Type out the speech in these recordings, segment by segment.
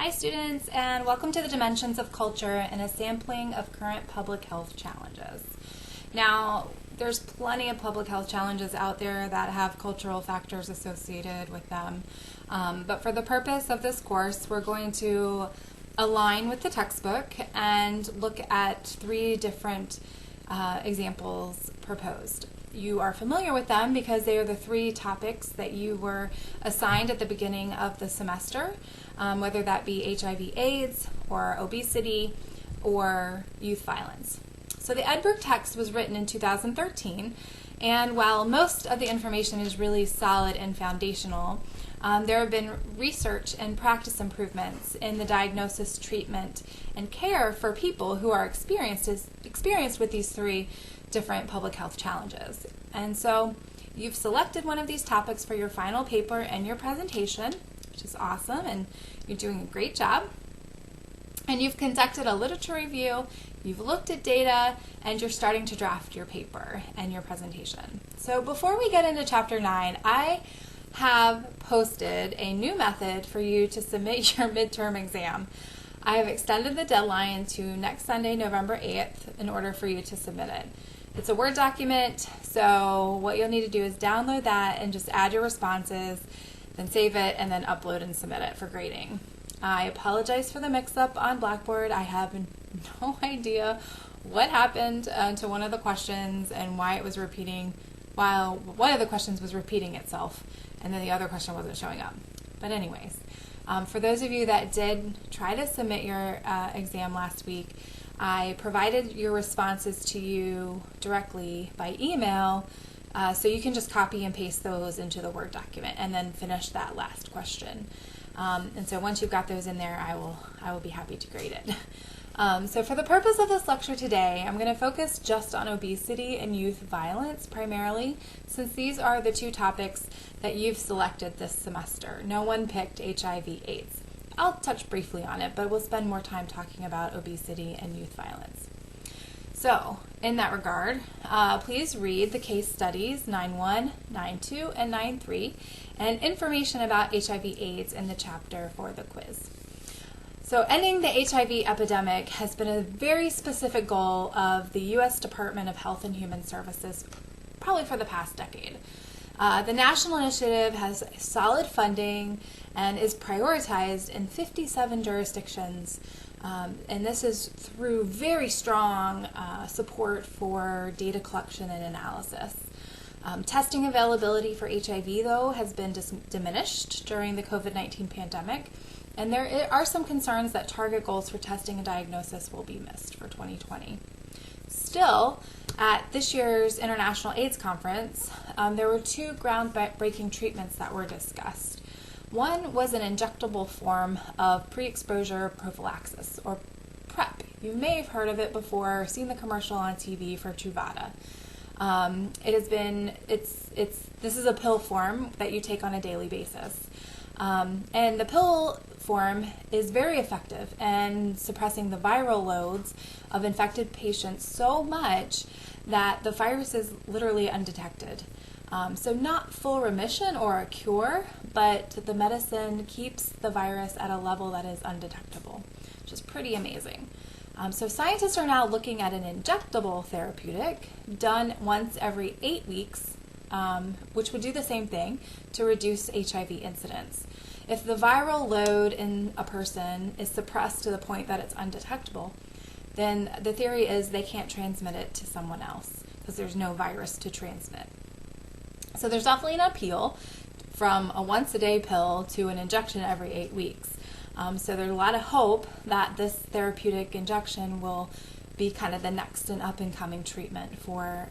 Hi students, and welcome to the Dimensions of Culture and a sampling of current public health challenges. Now, there's plenty of public health challenges out there that have cultural factors associated with them, but for the purpose of this course, we're going to align with the textbook and look at three different examples proposed. You are familiar with them because they are the three topics that you were assigned at the beginning of the semester, whether that be HIV/AIDS or obesity or youth violence. So the Edberg text was written in 2013, and while most of the information is really solid and foundational, there have been research and practice improvements in the diagnosis, treatment, and care for people who are experienced with these three different public health challenges. And so you've selected one of these topics for your final paper and your presentation, which is awesome, and you're doing a great job. And you've conducted a literature review, you've looked at data, and you're starting to draft your paper and your presentation. So before we get into Chapter 9, I have posted a new method for you to submit your midterm exam. I have extended the deadline to next Sunday, November 8th, in order for you to submit it. It's a Word document, so what you'll need to do is download that and just add your responses, then save it, and then upload and submit it for grading. I apologize for the mix-up on Blackboard. I have no idea what happened to one of the questions and why it was repeating, while one of the questions was repeating itself, and then the other question wasn't showing up. But anyways, for those of you that did try to submit your exam last week, I provided your responses to you directly by email, so you can just copy and paste those into the Word document and then finish that last question. And so once you've got those in there, I will be happy to grade it. So for the purpose of this lecture today, I'm going to focus just on obesity and youth violence primarily, since these are the two topics that you've selected this semester. No one picked HIV/AIDS. I'll touch briefly on it, but we'll spend more time talking about obesity and youth violence. So, in that regard, please read the case studies 9.1, 9.2, and 9.3, and information about HIV/AIDS in the chapter for the quiz. So, ending the HIV epidemic has been a very specific goal of the U.S. Department of Health and Human Services probably for the past decade. The national initiative has solid funding and is prioritized in 57 jurisdictions, and this is through very strong support for data collection and analysis. Testing availability for HIV, though, has been diminished during the COVID-19 pandemic, and there are some concerns that target goals for testing and diagnosis will be missed for 2020. Still, at this year's International AIDS Conference, there were two groundbreaking treatments that were discussed. One was an injectable form of pre-exposure prophylaxis, or PrEP. You may have heard of it before, or seen the commercial on TV for Truvada. This is a pill form that you take on a daily basis. And the pill form is very effective in suppressing the viral loads of infected patients so much that the virus is literally undetected. So not full remission or a cure, but the medicine keeps the virus at a level that is undetectable, which is pretty amazing. So scientists are now looking at an injectable therapeutic done once every 8 weeks, which would do the same thing to reduce HIV incidence. If the viral load in a person is suppressed to the point that it's undetectable, then the theory is they can't transmit it to someone else because there's no virus to transmit. So there's definitely an appeal from a once-a-day pill to an injection every 8 weeks. So there's a lot of hope that this therapeutic injection will be kind of the next and up-and-coming treatment for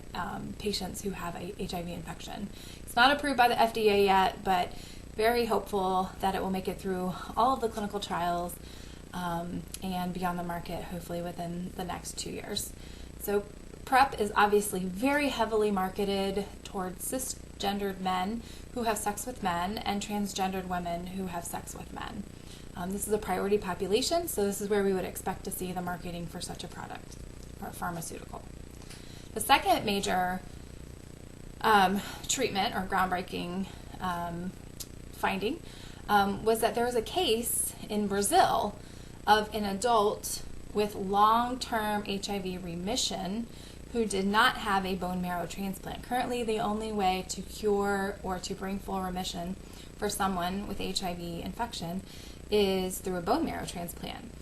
patients who have a HIV infection. It's not approved by the FDA yet, but very hopeful that it will make it through all of the clinical trials and be on the market hopefully within the next 2 years. So PrEP is obviously very heavily marketed towards cisgendered men who have sex with men and transgendered women who have sex with men. This is a priority population, so this is where we would expect to see the marketing for such a product or a pharmaceutical. The second major treatment or groundbreaking finding was that there was a case in Brazil of an adult with long-term HIV remission who did not have a bone marrow transplant. Currently, the only way to cure or to bring full remission for someone with HIV infection is through a bone marrow transplant,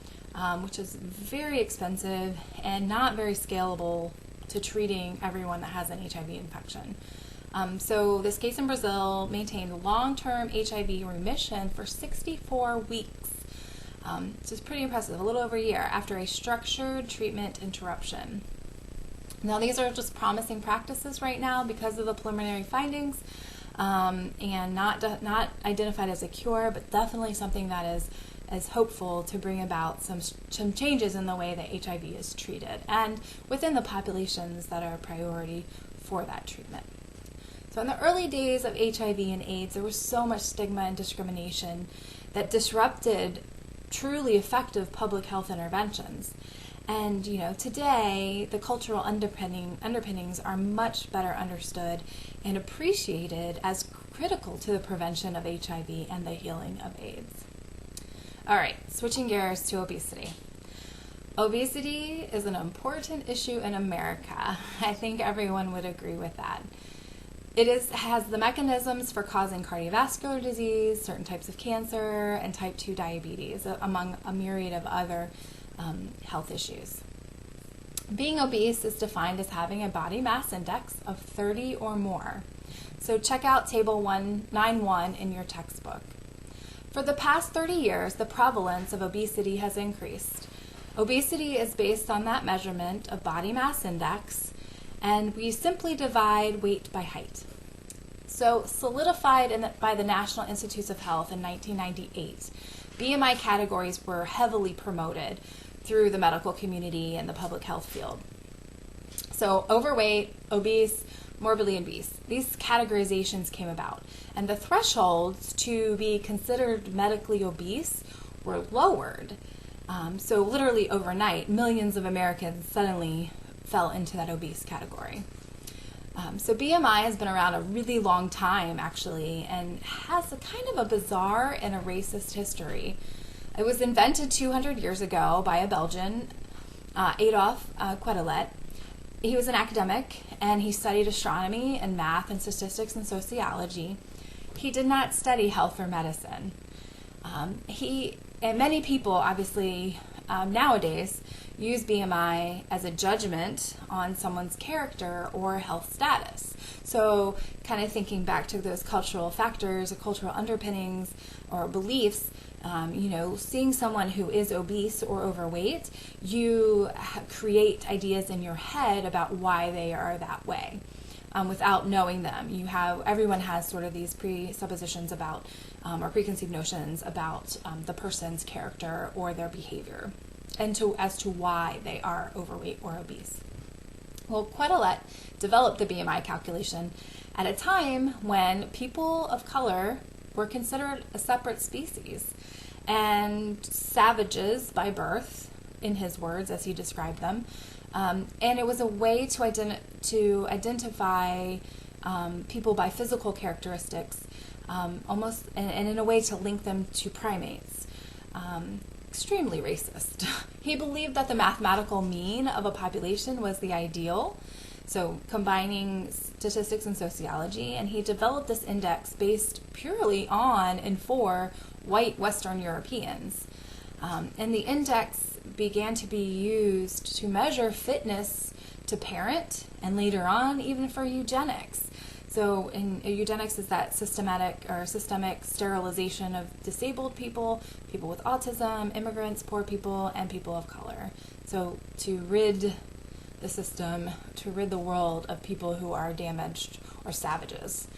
which is very expensive and not very scalable to treating everyone that has an HIV infection. So this case in Brazil maintained long-term HIV remission for 64 weeks, which is pretty impressive, a little over a year, after a structured treatment interruption. Now, these are just promising practices right now because of the preliminary findings, and not identified as a cure, but definitely something that is hopeful to bring about some changes in the way that HIV is treated and within the populations that are a priority for that treatment. So in the early days of HIV and AIDS, there was so much stigma and discrimination that disrupted truly effective public health interventions. And today the cultural underpinnings are much better understood and appreciated as critical to the prevention of HIV and the healing of AIDS. All right, switching gears to obesity. Obesity is an important issue in America. I think everyone would agree with that. It has the mechanisms for causing cardiovascular disease, certain types of cancer, and type 2 diabetes, among a myriad of other health issues. Being obese is defined as having a body mass index of 30 or more. So check out Table 191 in your textbook. For the past 30 years, the prevalence of obesity has increased. Obesity is based on that measurement of body mass index, and we simply divide weight by height. So solidified by the National Institutes of Health in 1998, BMI categories were heavily promoted through the medical community and the public health field. So overweight, obese, morbidly obese, these categorizations came about, and the thresholds to be considered medically obese were lowered. So literally overnight, millions of Americans suddenly fell into that obese category. So BMI has been around a really long time, actually, and has a kind of a bizarre and a racist history. It was invented 200 years ago by a Belgian, Adolf Quetelet. He was an academic, and he studied astronomy and math and statistics and sociology. He did not study health or medicine. And many people, obviously, nowadays use BMI as a judgment on someone's character or health status. So kind of thinking back to those cultural factors or cultural underpinnings or beliefs, seeing someone who is obese or overweight, you create ideas in your head about why they are that way. Without knowing them. Everyone has sort of these presuppositions about or preconceived notions about the person's character or their behavior and as to why they are overweight or obese. Well, Quetelet developed the BMI calculation at a time when people of color were considered a separate species and savages by birth, in his words, as he described them. And it was a way to identify people by physical characteristics, almost, and in a way to link them to primates. Extremely racist. He believed that the mathematical mean of a population was the ideal, so combining statistics and sociology, and he developed this index based purely on and for white Western Europeans. And the index began to be used to measure fitness to parent, and later on even for eugenics. So eugenics is that systemic sterilization of disabled people, people with autism, immigrants, poor people, and people of color. So to rid the system, to rid the world of people who are damaged or savages.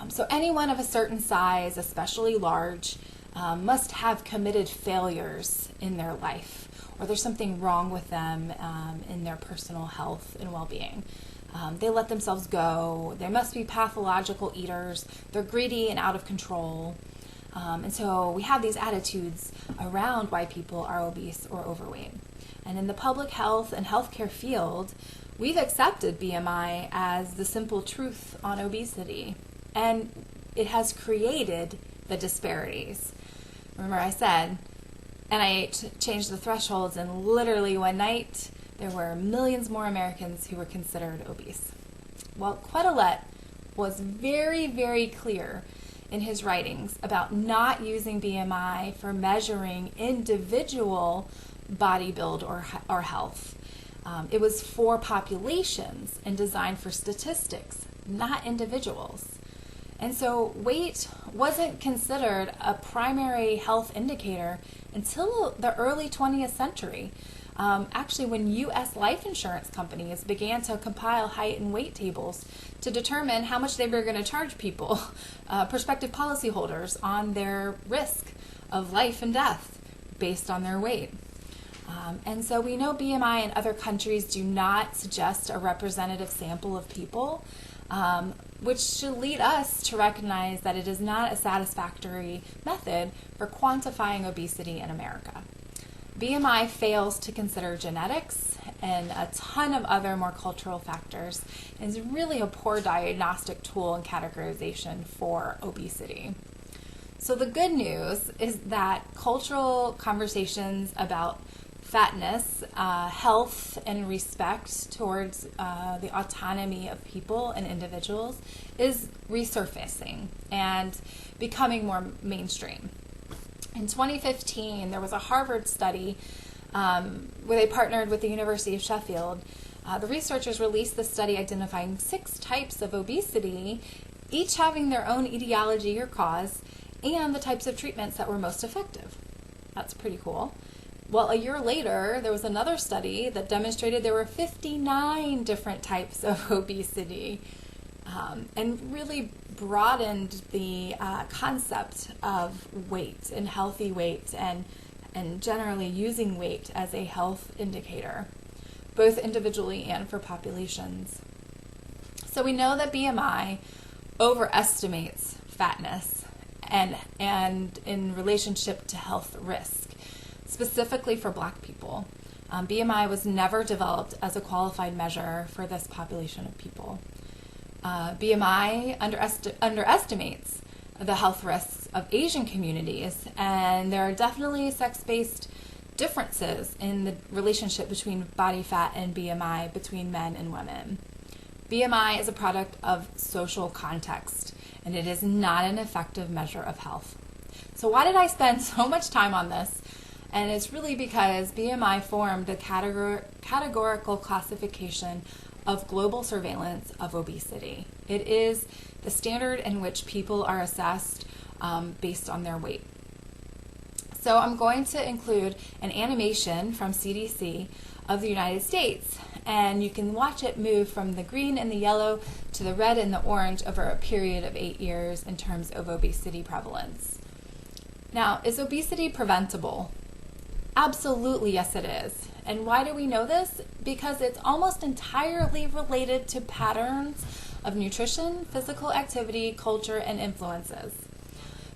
So anyone of a certain size, especially large, must have committed failures in their life, or there's something wrong with them in their personal health and well-being. They let themselves go. They must be pathological eaters. They're greedy and out of control. And so we have these attitudes around why people are obese or overweight. And in the public health and healthcare field, we've accepted BMI as the simple truth on obesity. And it has created the disparities. Remember I said NIH changed the thresholds, and literally one night there were millions more Americans who were considered obese. Well, Quetelet was very, very clear in his writings about not using BMI for measuring individual body build or health. It was for populations and designed for statistics, not individuals. And so weight wasn't considered a primary health indicator until the early 20th century. Actually, when U.S. life insurance companies began to compile height and weight tables to determine how much they were going to charge people, prospective policyholders, on their risk of life and death based on their weight. And so we know BMI in other countries do not suggest a representative sample of people, which should lead us to recognize that it is not a satisfactory method for quantifying obesity in America. BMI fails to consider genetics and a ton of other more cultural factors, and is really a poor diagnostic tool and categorization for obesity. So the good news is that cultural conversations about fatness, health, and respect towards the autonomy of people and individuals is resurfacing and becoming more mainstream. In 2015, there was a Harvard study where they partnered with the University of Sheffield. The researchers released the study identifying 6 types of obesity, each having their own etiology or cause, and the types of treatments that were most effective. That's pretty cool. Well, a year later, there was another study that demonstrated there were 59 different types of obesity, and really broadened the concept of weight and healthy weight, and generally using weight as a health indicator, both individually and for populations. So we know that BMI overestimates fatness and in relationship to health risk, specifically for Black people. BMI was never developed as a qualified measure for this population of people. BMI underestimates the health risks of Asian communities, and there are definitely sex-based differences in the relationship between body fat and BMI between men and women. BMI is a product of social context, and it is not an effective measure of health. So why did I spend so much time on this? And it's really because BMI formed a categorical classification of global surveillance of obesity. It is the standard in which people are assessed based on their weight. So I'm going to include an animation from CDC of the United States, and you can watch it move from the green and the yellow to the red and the orange over a period of 8 years in terms of obesity prevalence. Now, is obesity preventable? Absolutely, yes it is. And why do we know this? Because it's almost entirely related to patterns of nutrition, physical activity, culture, and influences.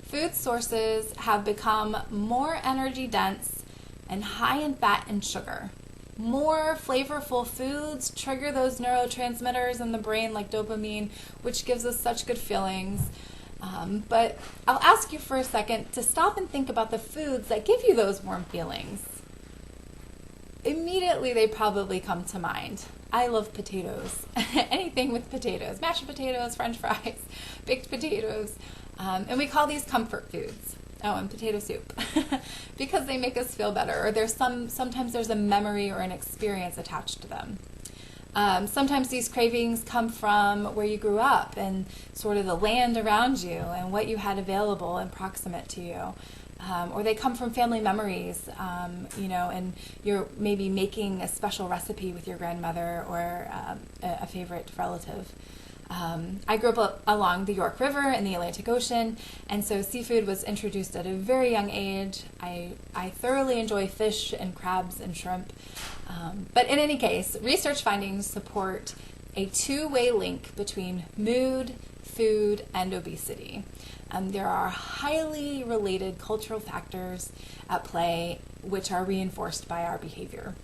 Food sources have become more energy dense and high in fat and sugar. More flavorful foods trigger those neurotransmitters in the brain like dopamine, which gives us such good feelings. But I'll ask you for a second to stop and think about the foods that give you those warm feelings. Immediately they probably come to mind. I love potatoes. Anything with potatoes. Mashed potatoes, French fries, baked potatoes. And we call these comfort foods. Oh, and potato soup. Because they make us feel better. Or sometimes there's a memory or an experience attached to them. Sometimes these cravings come from where you grew up and sort of the land around you and what you had available and proximate to you. Or they come from family memories, and you're maybe making a special recipe with your grandmother or a favorite relative. I grew up along the York River and the Atlantic Ocean, and so seafood was introduced at a very young age. I thoroughly enjoy fish and crabs and shrimp. But in any case, research findings support a two-way link between mood, food, and obesity. There are highly related cultural factors at play which are reinforced by our behavior.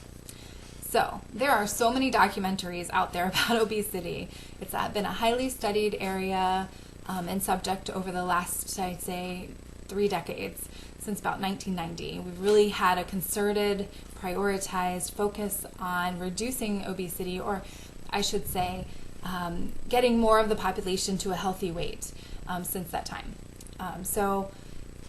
So there are so many documentaries out there about obesity. It's been a highly studied area and subject over the last, I'd say, 3 decades, since about 1990. We've really had a concerted, prioritized focus on reducing obesity, or I should say, getting more of the population to a healthy weight since that time. So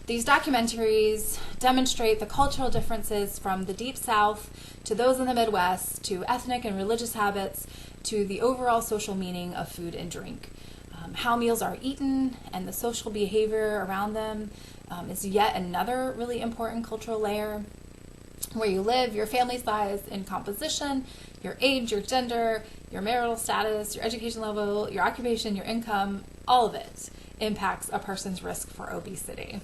these documentaries demonstrate the cultural differences from the Deep South to those in the Midwest, to ethnic and religious habits, to the overall social meaning of food and drink. How meals are eaten and the social behavior around them is yet another really important cultural layer. Where you live, your family size and composition, your age, your gender, your marital status, your education level, your occupation, your income, all of it impacts a person's risk for obesity.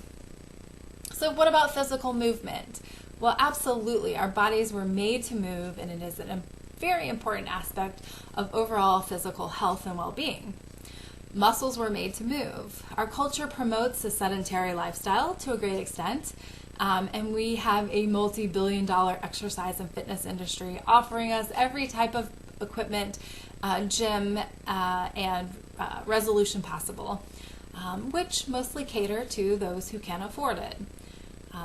So what about physical movement? Well, absolutely. Our bodies were made to move, and it is a very important aspect of overall physical health and well-being. Muscles were made to move. Our culture promotes a sedentary lifestyle to a great extent, and we have a multi-billion-dollar exercise and fitness industry offering us every type of equipment, gym, and resolution possible, which mostly cater to those who can afford it.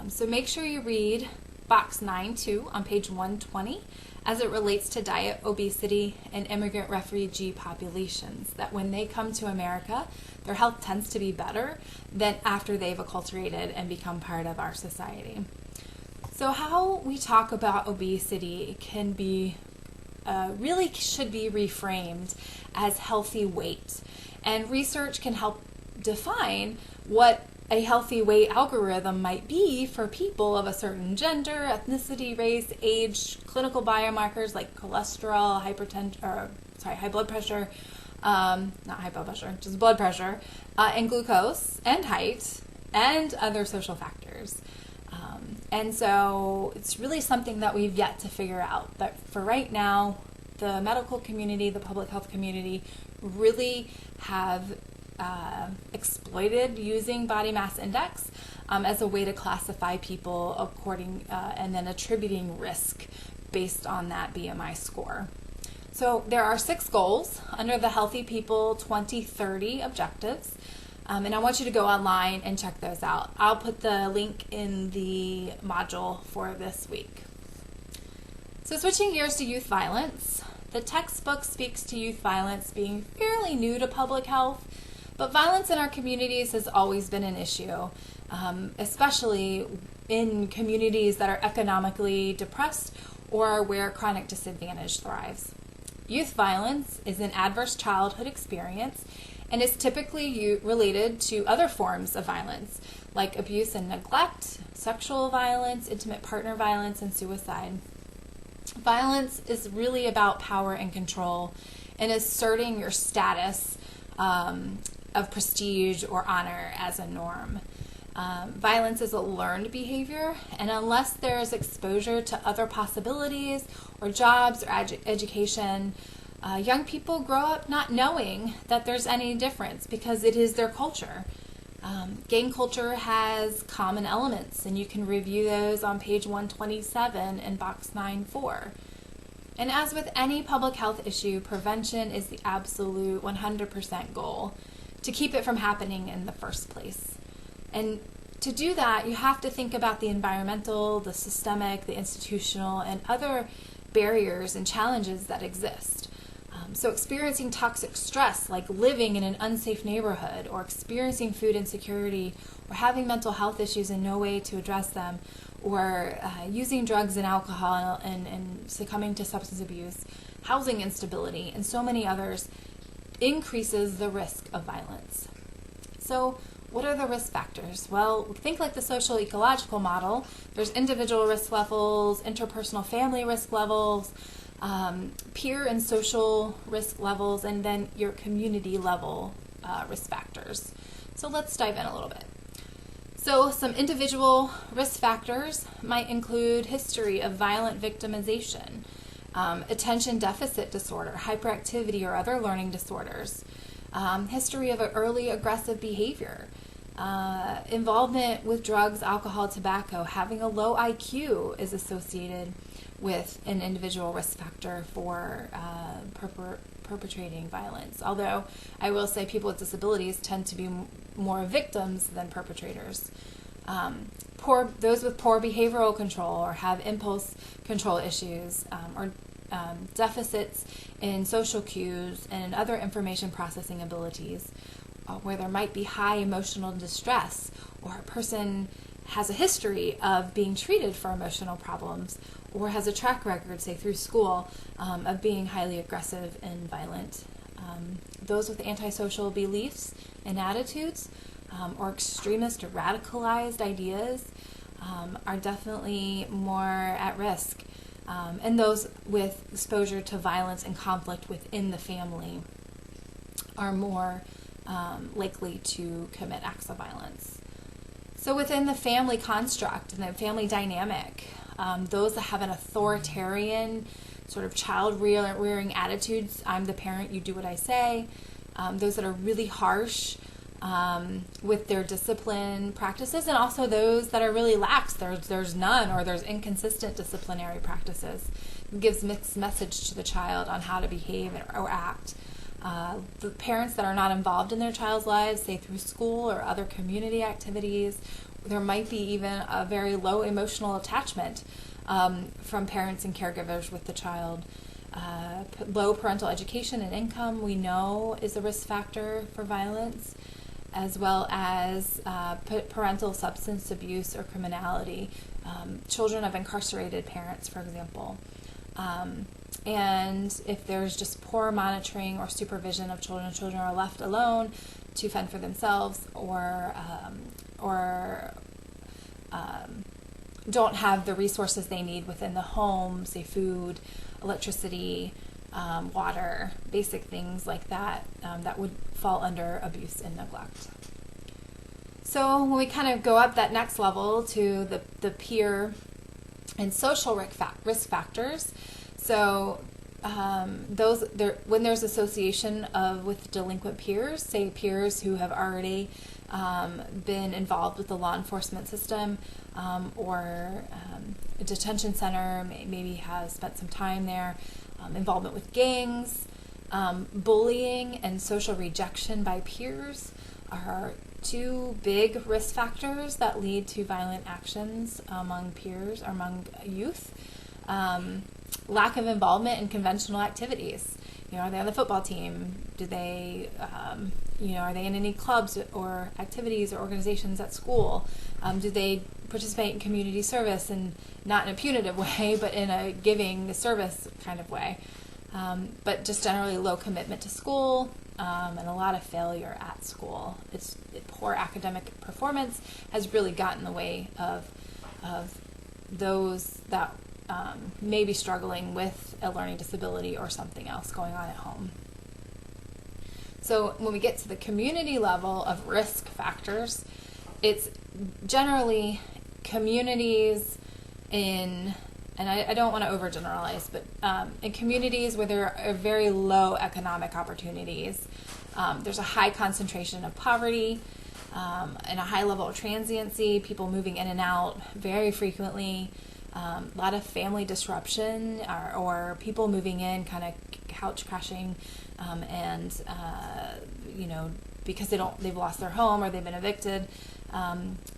So make sure you read box 9.2 on page 120 as it relates to diet, obesity, and immigrant refugee populations, that when they come to America, their health tends to be better than after they've acculturated and become part of our society. So how we talk about obesity can be, really should be reframed as healthy weight. And research can help define what a healthy weight algorithm might be for people of a certain gender, ethnicity, race, age, clinical biomarkers like cholesterol, high blood pressure, not high blood pressure, just blood pressure, and glucose, and height, and other social factors. And so it's really something that we've yet to figure out. But for right now, the medical community, the public health community really have exploited using body mass index as a way to classify people according and then attributing risk based on that BMI score. So there are 6 goals under the Healthy People 2030 objectives, and I want you to go online and check those out. I'll put the link in the module for this week. So switching gears to youth violence, the textbook speaks to youth violence being fairly new to public health. But violence in our communities has always been an issue, especially in communities that are economically depressed or where chronic disadvantage thrives. Youth violence is an adverse childhood experience and is typically related to other forms of violence, like abuse and neglect, sexual violence, intimate partner violence, and suicide. Violence is really about power and control and asserting your status of prestige or honor as a norm. Violence is a learned behavior, and unless there is exposure to other possibilities or jobs or education, young people grow up not knowing that there's any difference because it is their culture. Gang culture has common elements, and you can review those on page 127 in box 9.4. And as with any public health issue, prevention is the absolute 100% goal, to keep it from happening in the first place. And to do that, you have to think about the environmental, the systemic, the institutional, and other barriers and challenges that exist. So experiencing toxic stress, like living in an unsafe neighborhood, or experiencing food insecurity, or having mental health issues and no way to address them, or using drugs and alcohol and succumbing to substance abuse, housing instability, and so many others, increases the risk of violence. So what are the risk factors? Well, think like the social ecological model. There's individual risk levels, interpersonal family risk levels, peer and social risk levels, and then your community level risk factors. So let's dive in a little bit. So some individual risk factors might include history of violent victimization, attention deficit disorder, hyperactivity, or other learning disorders, history of an early aggressive behavior, involvement with drugs, alcohol, tobacco. Having a low IQ is associated with an individual risk factor for perpetrating violence. Although I will say people with disabilities tend to be more victims than perpetrators. Those with poor behavioral control or have impulse control issues, or deficits in social cues and other information processing abilities, where there might be high emotional distress, or a person has a history of being treated for emotional problems, or has a track record, say through school, of being highly aggressive and violent. Those with antisocial beliefs and attitudes, or extremist or radicalized ideas, are definitely more at risk. And those with exposure to violence and conflict within the family are more likely to commit acts of violence. So within the family construct and the family dynamic, those that have an authoritarian sort of child rearing attitudes, I'm the parent, you do what I say, those that are really harsh with their discipline practices, and also those that are really lax, there's none, or there's inconsistent disciplinary practices. It gives mixed message to the child on how to behave or act. The parents that are not involved in their child's lives, say through school or other community activities, there might be even a very low emotional attachment from parents and caregivers with the child. Low parental education and income, we know, is a risk factor for violence, as well as parental substance abuse or criminality. Children of incarcerated parents, for example. And if there's just poor monitoring or supervision of children are left alone to fend for themselves, or don't have the resources they need within the home, say food, electricity, water, basic things like that, that would fall under abuse and neglect. So when we kind of go up that next level to the peer and social risk factors, so when there's association with delinquent peers, say peers who have already been involved with the law enforcement system, or a detention center, maybe has spent some time there, involvement with gangs, bullying and social rejection by peers are two big risk factors that lead to violent actions among peers or among youth. Lack of involvement in conventional activities. Are they on the football team? Do they, are they in any clubs or activities or organizations at school? Do they participate in community service, and not in a punitive way, but in a giving service kind of way? But just generally low commitment to school, and a lot of failure at school. Poor academic performance has really gotten in the way of those that may be struggling with a learning disability or something else going on at home. So when we get to the community level of risk factors, it's generally communities and I don't want to overgeneralize, but in communities where there are very low economic opportunities, there's a high concentration of poverty, and a high level of transiency, people moving in and out very frequently, a lot of family disruption, or people moving in kind of couch crashing, and because they've lost their home or they've been evicted.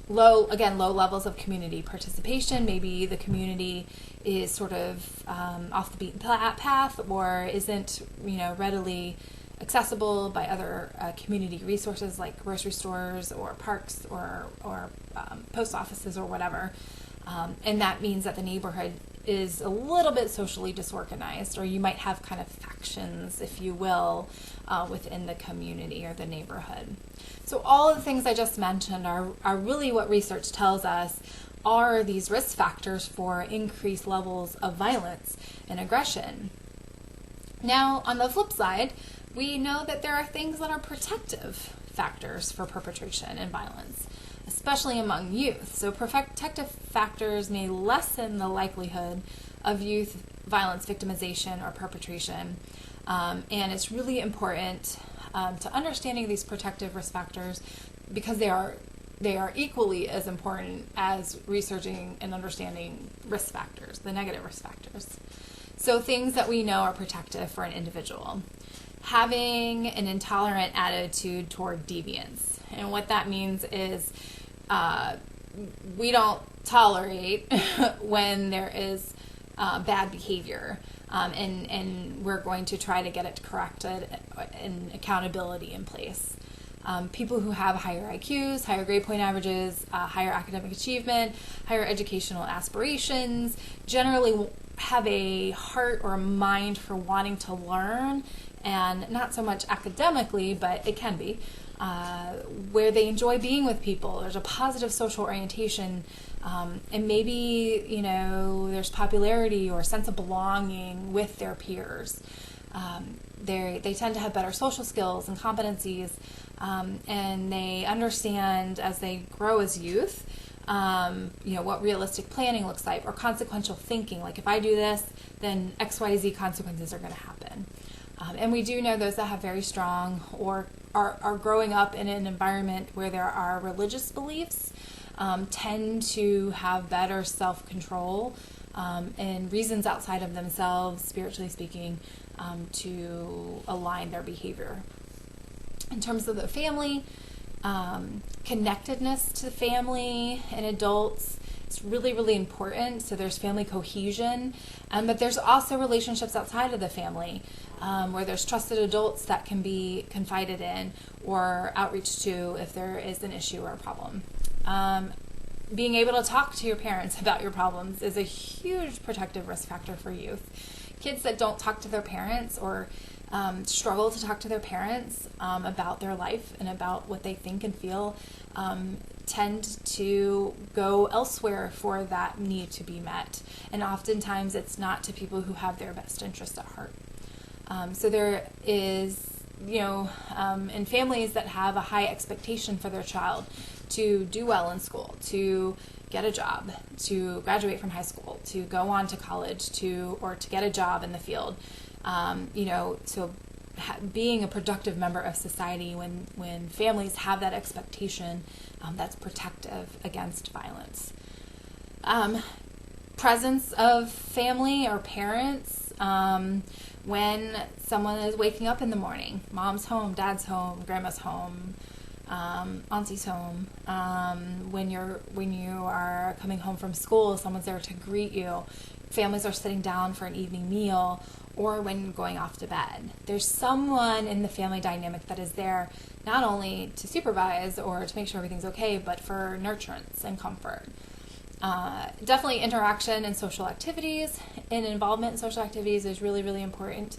Low levels of community participation. Maybe the community is sort of off the beaten path, or isn't readily accessible by other community resources like grocery stores or parks or post offices or whatever. And that means that the neighborhood is a little bit socially disorganized, or you might have kind of factions, if you will, within the community or the neighborhood. So all of the things I just mentioned are really what research tells us are these risk factors for increased levels of violence and aggression. Now, on the flip side, we know that there are things that are protective factors for perpetration and violence, especially among youth. So protective factors may lessen the likelihood of youth violence victimization or perpetration. And it's really important to understanding these protective risk factors, because they are equally as important as researching and understanding risk factors, the negative risk factors. So things that we know are protective for an individual: having an intolerant attitude toward deviance. And what that means is we don't tolerate when there is bad behavior, and we're going to try to get it corrected and accountability in place. People who have higher IQs, higher grade point averages, higher academic achievement, higher educational aspirations, generally have a heart or a mind for wanting to learn, and not so much academically, but it can be, where they enjoy being with people. There's a positive social orientation, and maybe, there's popularity or sense of belonging with their peers. They tend to have better social skills and competencies, and they understand as they grow as youth, what realistic planning looks like, or consequential thinking. Like, if I do this, then XYZ consequences are going to happen. And we do know those that have very strong or are growing up in an environment where there are religious beliefs tend to have better self-control and reasons outside of themselves, spiritually speaking, to align their behavior. In terms of the family, connectedness to family and adults is really, really important. So there's family cohesion, but there's also relationships outside of the family, where there's trusted adults that can be confided in or outreach to if there is an issue or a problem. Being able to talk to your parents about your problems is a huge protective risk factor for youth. Kids that don't talk to their parents or struggle to talk to their parents about their life and about what they think and feel tend to go elsewhere for that need to be met. And oftentimes it's not to people who have their best interests at heart. So there is, in families that have a high expectation for their child to do well in school, to get a job, to graduate from high school, to go on to college, or to get a job in the field, so being a productive member of society when families have that expectation, that's protective against violence. Presence of family or parents, when someone is waking up in the morning, mom's home, dad's home, grandma's home, auntie's home. When you are coming home from school, someone's there to greet you. Families are sitting down for an evening meal, or when going off to bed. There's someone in the family dynamic that is there not only to supervise or to make sure everything's okay, but for nurturance and comfort. Definitely interaction and social activities and involvement in social activities is really, really important.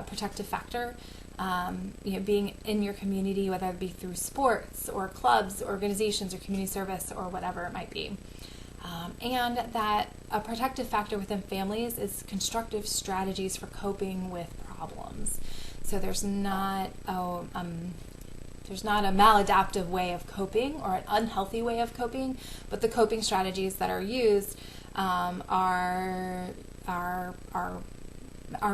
Protective factor. Being in your community, whether it be through sports or clubs, organizations, or community service, or whatever it might be. And that a protective factor within families is constructive strategies for coping with problems. So there's not a maladaptive way of coping or an unhealthy way of coping, but the coping strategies that are used are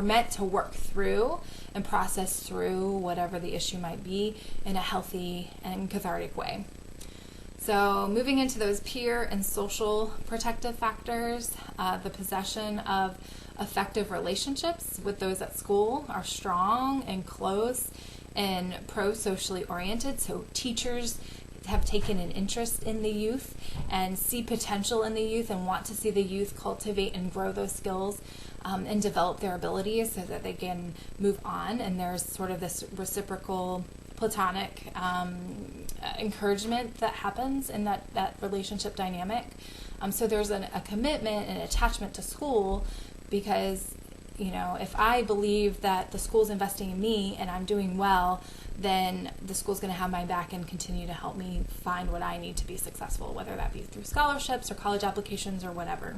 meant to work through and process through whatever the issue might be in a healthy and cathartic way. So moving into those peer and social protective factors, the possession of effective relationships with those at school are strong and close and pro-socially oriented. So teachers have taken an interest in the youth and see potential in the youth and want to see the youth cultivate and grow those skills and develop their abilities so that they can move on. And there's sort of this reciprocal platonic encouragement that happens in that relationship dynamic. So there's a commitment and attachment to school because, if I believe that the school's investing in me and I'm doing well, then the school's going to have my back and continue to help me find what I need to be successful, whether that be through scholarships or college applications or whatever.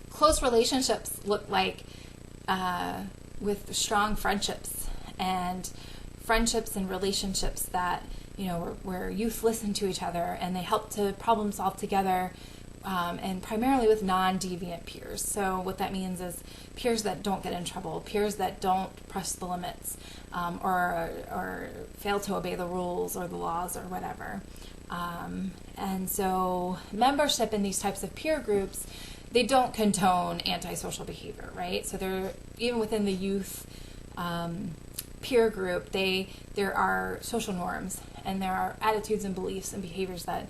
Close relationships look like with strong friendships and relationships that, where youth listen to each other and they help to problem solve together, and primarily with non-deviant peers. So what that means is peers that don't get in trouble, peers that don't press the limits, or fail to obey the rules or the laws or whatever. And so membership in these types of peer groups, they don't condone antisocial behavior, right? So they're, even within the youth peer group, there are social norms and there are attitudes and beliefs and behaviors that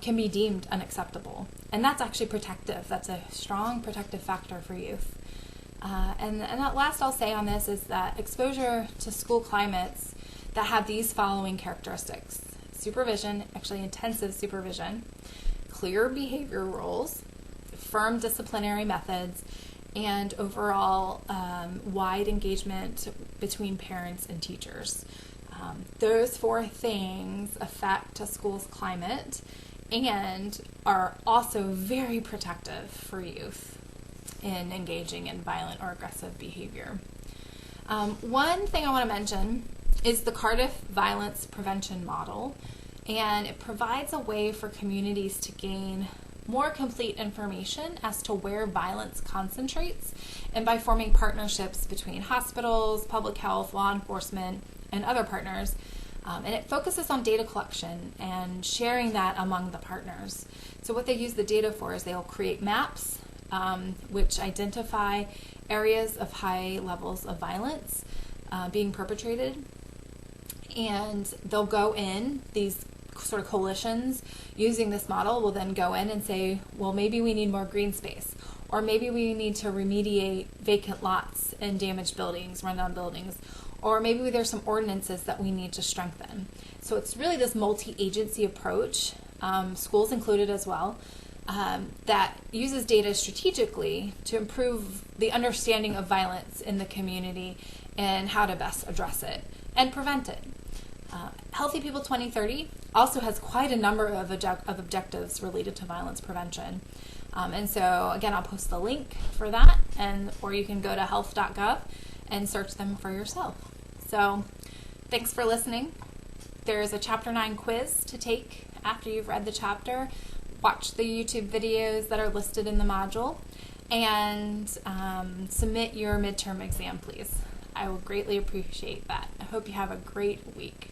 can be deemed unacceptable. And that's actually protective. That's a strong protective factor for youth. And that last I'll say on this is that exposure to school climates that have these following characteristics: supervision, actually intensive supervision, clear behavior rules, firm disciplinary methods, and overall wide engagement between parents and teachers. Those 4 things affect a school's climate and are also very protective for youth in engaging in violent or aggressive behavior. One thing I want to mention is the Cardiff Violence Prevention Model, and it provides a way for communities to gain more complete information as to where violence concentrates, and by forming partnerships between hospitals, public health, law enforcement, and other partners. And it focuses on data collection and sharing that among the partners. So what they use the data for is they'll create maps which identify areas of high levels of violence being perpetrated, and they'll go in, these sort of coalitions using this model will then go in and say, well, maybe we need more green space, or maybe we need to remediate vacant lots and damaged buildings, rundown buildings, or maybe there's some ordinances that we need to strengthen. So it's really this multi-agency approach, schools included as well, that uses data strategically to improve the understanding of violence in the community and how to best address it and prevent it. Healthy People 2030 also has quite a number of objectives related to violence prevention. And so, again, I'll post the link for that, or you can go to health.gov and search them for yourself. So, thanks for listening. There's a Chapter 9 quiz to take after you've read the chapter. Watch the YouTube videos that are listed in the module, and submit your midterm exam, please. I will greatly appreciate that. I hope you have a great week.